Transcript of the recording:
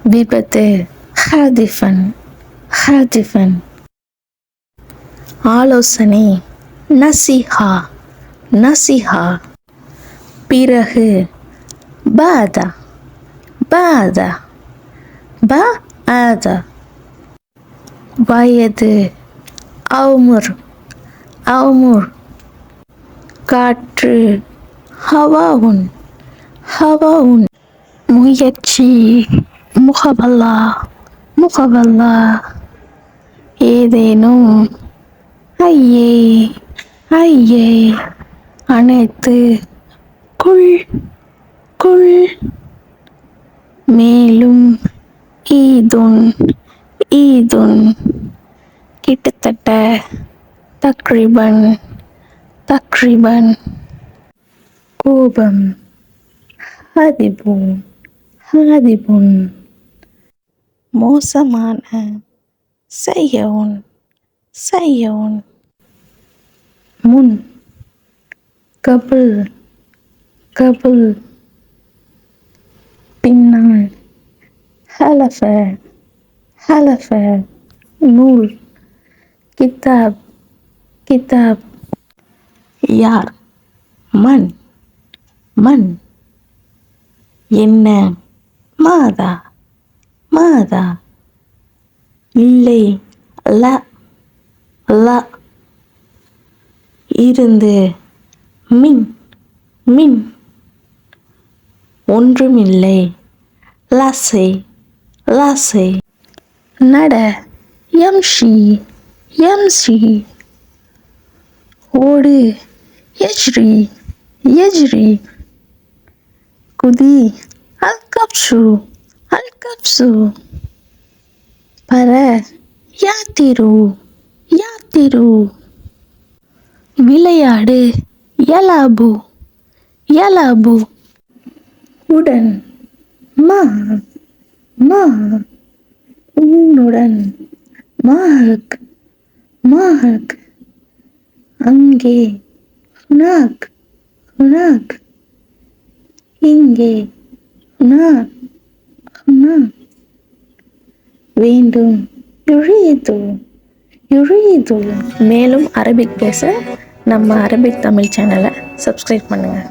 விபத்து ஹாதிஃபன் ஹாதிஃபன். ஆலோசனை நசிஹா நசிஹா. பிறகு பாதா பாதா பாதா. வயது அவுமுர் அவுமுர். காற்று ஹவாவுன் ஹவாவுன். முயற்சி முகபல்லா முகபல்லா. ஏதேனும் ஐயே ஐயே. அனைத்து குள் குள். மேலும் ஈதுன் ஈதுன். கிட்டத்தட்ட தக்ரிபன் தக்ரிபன். கோபம் ஹாதிபுன் ஹாதிபுன். மோசமான செய்யவுன் செய்யவுன். முன் கபுல் கபுல். பின்னால் ஹலஃப ஹலஃப. நூல் கிதாப் கிதாப். யார் மன் மன். என்ன மாதா மாதா. இல்லை ல ல. இருந்து மின் மின். ஒன்றுமில்லை லாசை லாசை. நட யம்ஷி யம்ஷி. ஓடு யஜ்ரி யஜ்ரி. குதி அல் கப்சு அல் கப்சு. பர யாத்திரு யாத்திரு. விளையாடு யலாபு யலாபு. உடன் மா மா. உன்னுடன் மாஹக் மாஹக். அங்கே ஹுனாக் ஹுனாக். இங்கே ஹுனாக் ஹுனாக். வேண்டும் யுரீது யுரீது. மேலும் அரபிக் பேச நம்ம அரபிக் தமிழ் சேனலை சப்ஸ்கிரைப் பண்ணுங்கள்.